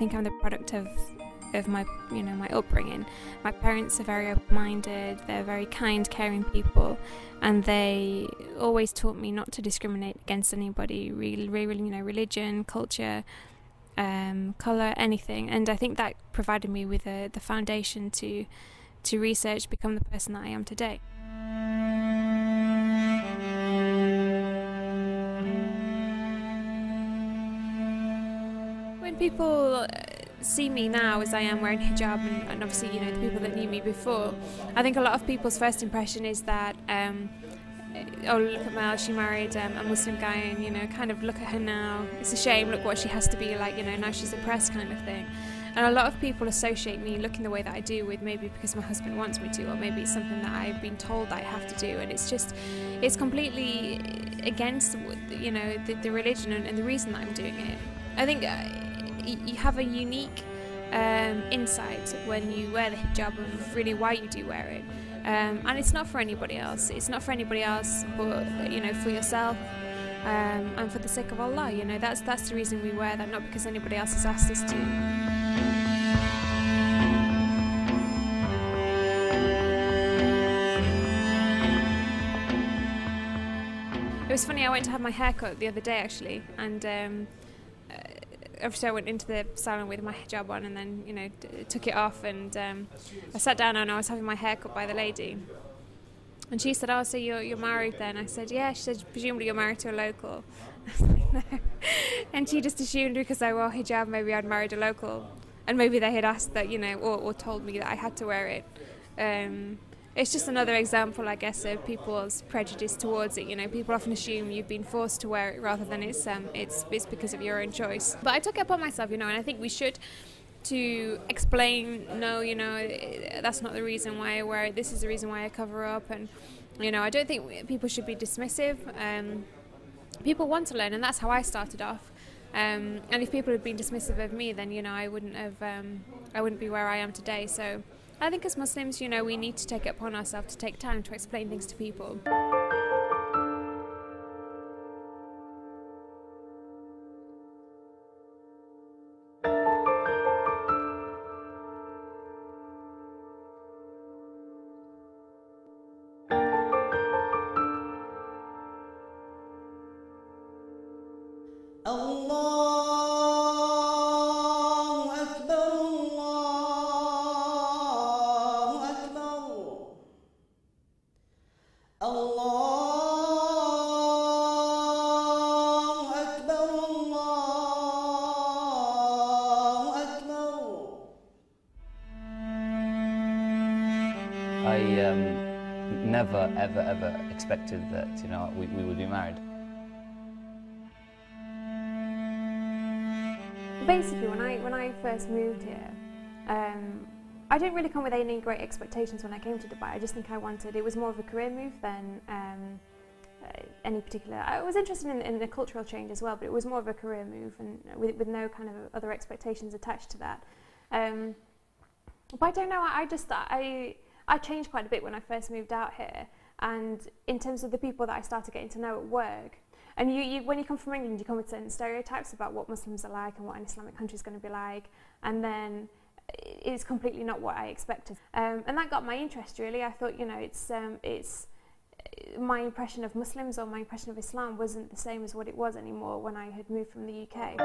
think I'm the product of my, my upbringing. My parents are very open-minded, they're very kind, caring people, and they always taught me not to discriminate against anybody, really, religion, culture, colour, anything. And I think that provided me with the foundation to research, become the person that I am today. When people see me now as I am wearing hijab, and obviously the people that knew me before, I think a lot of people's first impression is that oh, look at Mel, she married a Muslim guy, and kind of look at her now, it's a shame, look what she has to be like, now she's oppressed, kind of thing. And a lot of people associate me looking the way that I do with maybe because my husband wants me to, or maybe it's something that I've been told that I have to do, and it's completely against the religion and the reason that I'm doing it. I think you have a unique insight when you wear the hijab of really why you do wear it, and it's not for anybody else. It's not for anybody else, but for yourself, and for the sake of Allah. That's the reason we wear that, not because anybody else has asked us to. It was funny. I went to have my hair cut the other day actually, and. Obviously I went into the salon with my hijab on, and then took it off, and I sat down and I was having my hair cut by the lady, and she said, "Oh, so you're married then?" I said, "Yeah." She said, "Presumably you're married to a local." I was like, "No." And she just assumed because I wore hijab maybe I'd married a local, and maybe they had asked that, or told me that I had to wear it. It's just another example, I guess, of people's prejudice towards it. People often assume you've been forced to wear it rather than it's because of your own choice. But I took it upon myself, and I think we should to explain, no, that's not the reason why I wear it. This is the reason why I cover up, and I don't think people should be dismissive. People want to learn, and that's how I started off. And if people had been dismissive of me, then I wouldn't be where I am today. So. I think as Muslims, we need to take it upon ourselves to take time to explain things to people. I never, ever expected that, we would be married. Basically, when I first moved here, I didn't really come with any great expectations when I came to Dubai. I just think it was more of a career move than any particular. I was interested in the cultural change as well, but it was more of a career move, and with no kind of other expectations attached to that. But I don't know. I changed quite a bit when I first moved out here, and in terms of the people that I started getting to know at work. And when you come from England, you come with certain stereotypes about what Muslims are like and what an Islamic country is going to be like, and then it's completely not what I expected. And that got my interest really. I thought, it's my impression of Muslims or my impression of Islam wasn't the same as what it was anymore when I had moved from the UK.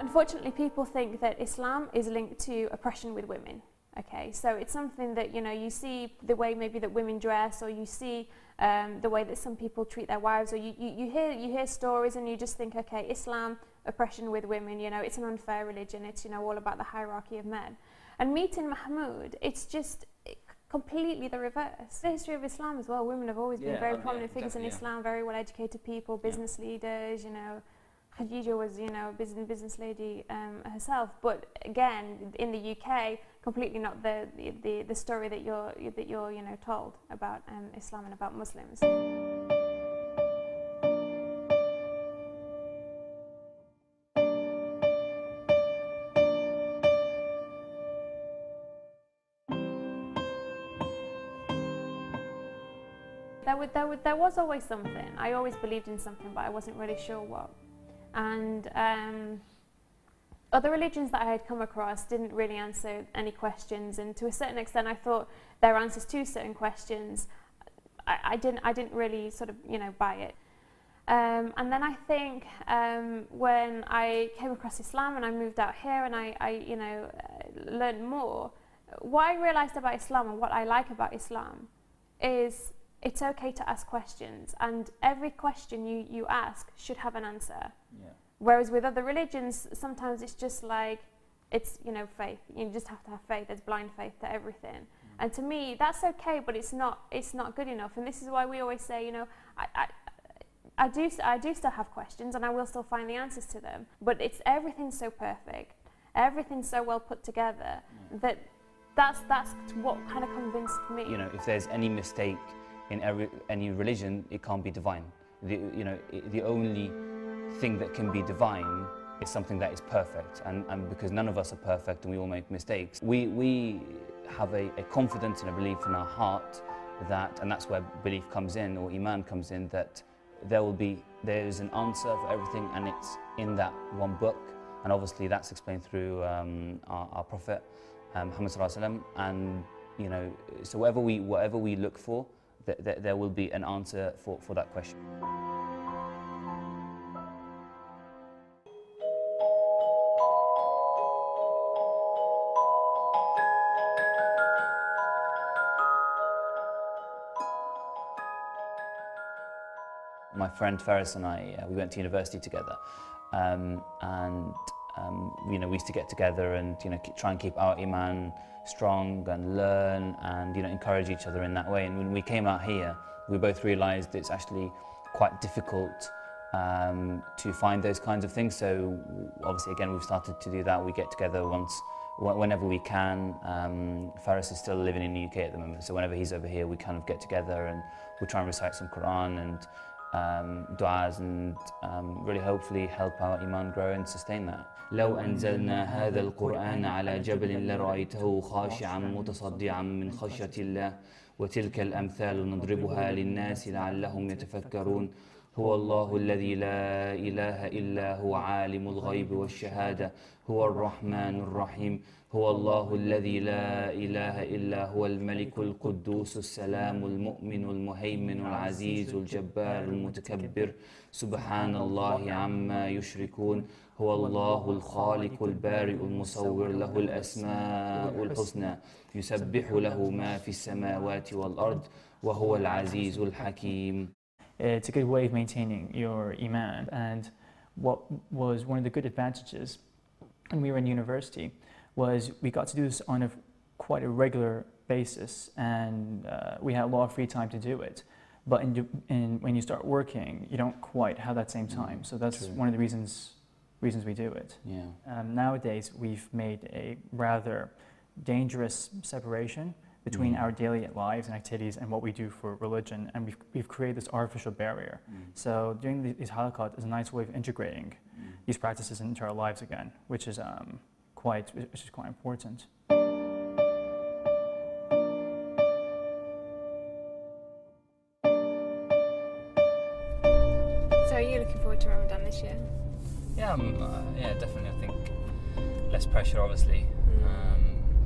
Unfortunately, people think that Islam is linked to oppression with women. Okay, so it's something that you see the way maybe that women dress, or you see the way that some people treat their wives, or you hear stories and you just think, okay, Islam, oppression with women. It's an unfair religion. It's all about the hierarchy of men. And meeting Mahmoud, it's just completely the reverse. The history of Islam as well. Women have always been very prominent figures in Islam, very well educated people, business leaders. Khadija was, a business lady herself, but again, in the UK, completely not the story that you're told about Islam and about Muslims. there was always something. I always believed in something, but I wasn't really sure what. And other religions that I had come across didn't really answer any questions, and to a certain extent I thought their answers to certain questions, I didn't really sort of, buy it. And then I think when I came across Islam and I moved out here and I learned more, what I realized about Islam and what I like about Islam is it's okay to ask questions, and every question you ask should have an answer. Yeah. Whereas with other religions, sometimes it's just like, it's, faith. You just have to have faith. There's blind faith to everything. And to me, that's okay, but it's not good enough. And this is why we always say, I do still have questions, and I will still find the answers to them. But everything's so perfect, everything's so well put together that's what kind of convinced me. If there's any mistake in any religion, it can't be divine. The only thing that can be divine is something that is perfect, and because none of us are perfect and we all make mistakes, we have a confidence and a belief in our heart and that's where belief comes in, or iman comes in, that there is an answer for everything, and it's in that one book, and obviously that's explained through our Prophet Muhammad Sallallahu Alaihi Wasallam. And so whatever we look for, there will be an answer for that question. My friend Faris and I, we went to university together, and we used to get together and try and keep our iman strong and learn and encourage each other in that way. And when we came out here, we both realised it's actually quite difficult to find those kinds of things. So obviously, again, we've started to do that. We get together whenever we can. Faris is still living in the UK at the moment, so whenever he's over here, we kind of get together and we try and recite some Quran and du'as, and really hopefully help our iman grow and sustain that. لو أنزلنا هذا القرآن على جبل لرأيته خاشعا متصدعا من خشية الله وتلك الأمثال نضربها للناس لعلهم يتفكرون هو الله الذي لا إله إلا هو عالم الغيب والشهادة هو الرحمن الرحيم هو الله الذي لا إله إلا هو الملك القدوس السلام المؤمن المهيمن العزيز الجبار المتكبر سبحان الله عما يشركون هو الله الخالق البارئ المصور له الأسماء الحسنى يسبح له ما في السماوات والأرض وهو العزيز الحكيم. It's a good way of maintaining your iman, and what was one of the good advantages when we were in university was we got to do this on quite a regular basis, and we had a lot of free time to do it. But when you start working, you don't quite have that same time. So that's one of the reasons we do it. Yeah. Nowadays, we've made a rather dangerous separation between our daily lives and activities and what we do for religion, and we've created this artificial barrier. So doing these halaqat is a nice way of integrating these practices into our lives again, which is quite important. So are you looking forward to Ramadan this year? Yeah, definitely. I think less pressure, obviously.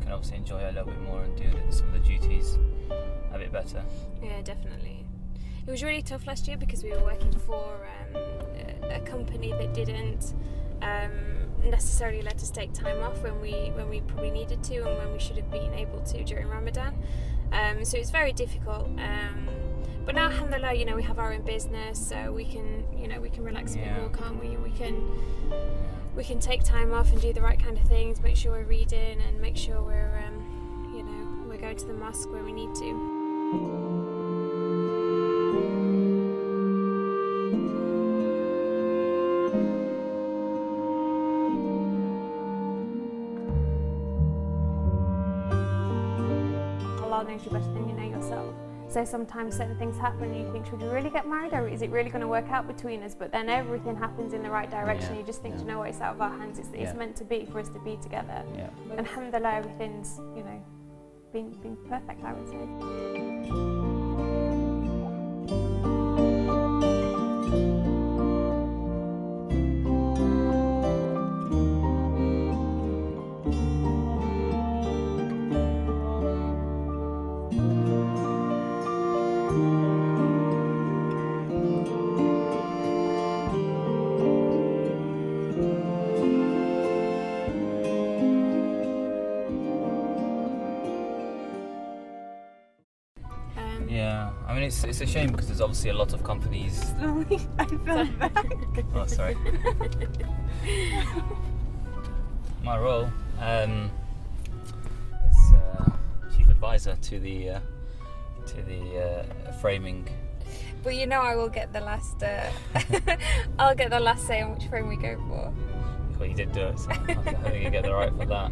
Can obviously enjoy it a little bit more and do some of the duties a bit better. Yeah, definitely. It was really tough last year because we were working for a company that didn't necessarily let us take time off when we probably needed to and when we should have been able to during Ramadan. So it's very difficult. But now, alhamdulillah, we have our own business, so we can relax a bit more, can't we? We can take time off and do the right kind of things, make sure we're reading and make sure we're going to the mosque where we need to. Allah knows you better than you know yourself. So sometimes certain things happen and you think, should we really get married, or is it really going to work out between us? But then everything happens in the right direction. You just think, you know what, it's out of our hands. It's meant to be for us to be together. And alhamdulillah, everything's, been perfect, I would say. it's a shame because there's obviously a lot of companies. Slowly, I fell back. Oh, sorry. My role is chief advisor to the framing. But you know, I will get the last. I'll get the last say on which frame we go for. Well, you did do it, so I think you get the right for that.